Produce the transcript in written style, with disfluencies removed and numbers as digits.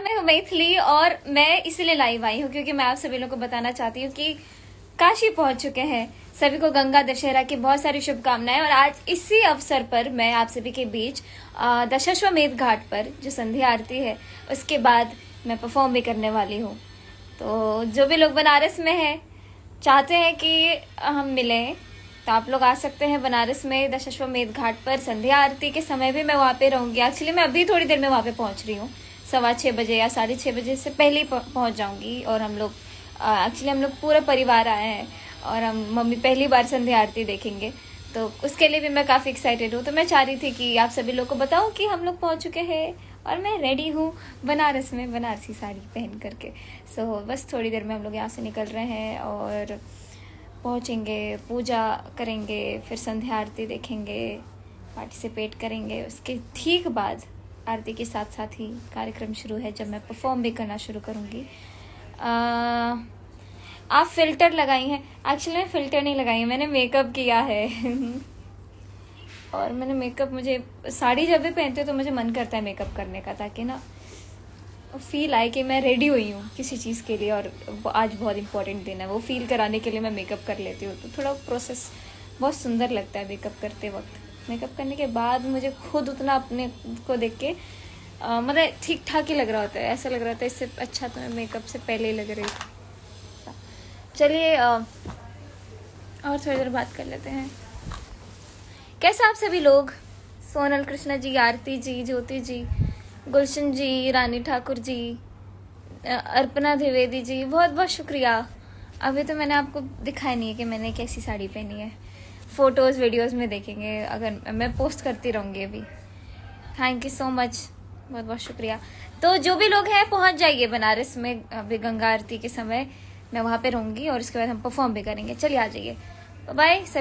मैं हूँ मैथिली और मैं इसलिए लाइव आई हूँ क्योंकि मैं आप सभी लोगों को बताना चाहती हूँ कि काशी पहुंच चुके हैं। सभी को गंगा दशहरा की बहुत सारी शुभकामनाएं। और आज इसी अवसर पर मैं आप सभी के बीच दशाश्वमेध घाट पर जो संध्या आरती है उसके बाद मैं परफॉर्म भी करने वाली हूँ। तो जो भी लोग बनारस में हैं चाहते हैं कि हम मिलें तो आप लोग आ सकते हैं बनारस में दशाश्वमेध घाट पर। संध्या आरती के समय भी मैं वहाँ पे रहूंगी। एक्चुअली मैं अभी थोड़ी देर में वहाँ पे पहुँच रही हूँ, 6:15 बजे या 6:30 बजे से पहले ही पहुँच जाऊंगी। और हम लोग एक्चुअली हम लोग पूरा परिवार आए हैं और हम मम्मी पहली बार संध्या आरती देखेंगे, तो उसके लिए भी मैं काफ़ी एक्साइटेड हूँ। तो मैं चाह रही थी कि आप सभी लोग को बताऊँ कि हम लोग पहुँच चुके हैं और मैं रेडी हूँ बनारस में बनारसी साड़ी पहन करके। सो बस थोड़ी देर में हम लोग यहाँ से निकल रहे हैं और पहुँचेंगे, पूजा करेंगे, फिर संध्या आरती देखेंगे, पार्टिसिपेट करेंगे। उसके ठीक बाद आरती के साथ साथ ही कार्यक्रम शुरू है जब मैं परफॉर्म भी करना शुरू करूँगी। आप फिल्टर लगाई हैं? एक्चुअली मैं फिल्टर नहीं लगाई है, मैंने मेकअप किया है और मैंने मेकअप, मुझे साड़ी जब भी पहनती हूँ तो मुझे मन करता है मेकअप करने का, ताकि ना फील आए कि मैं रेडी हुई हूँ किसी चीज़ के लिए और आज बहुत इंपॉर्टेंट दिन है। वो फील कराने के लिए मैं मेकअप कर लेती हूँ। तो थोड़ा प्रोसेस बहुत सुंदर लगता है मेकअप करते वक्त। मेकअप करने के बाद मुझे खुद उतना अपने को देख के मतलब ठीक ठाक ही लग रहा होता है। ऐसा लग रहा था इससे अच्छा तो मैं मेकअप से पहले ही लग रही थी। चलिए और थोड़ी देर बात कर लेते हैं। कैसे आप सभी लोग? सोनल कृष्णा जी, आरती जी, ज्योति जी, गुलशन जी, रानी ठाकुर जी, अर्पणा द्विवेदी जी, बहुत बहुत शुक्रिया। अभी तो मैंने आपको दिखाया नहीं है कि मैंने कैसी साड़ी पहनी है। फ़ोटोज़ वीडियोज़ में देखेंगे, अगर मैं पोस्ट करती रहूँगी अभी। थैंक यू सो मच, बहुत बहुत शुक्रिया। तो जो भी लोग हैं पहुँच जाइए बनारस में अभी गंगा आरती के समय। मैं वहाँ पे रहूँगी और उसके बाद हम परफॉर्म भी करेंगे। चलिए आ जाइए, बाय सभी।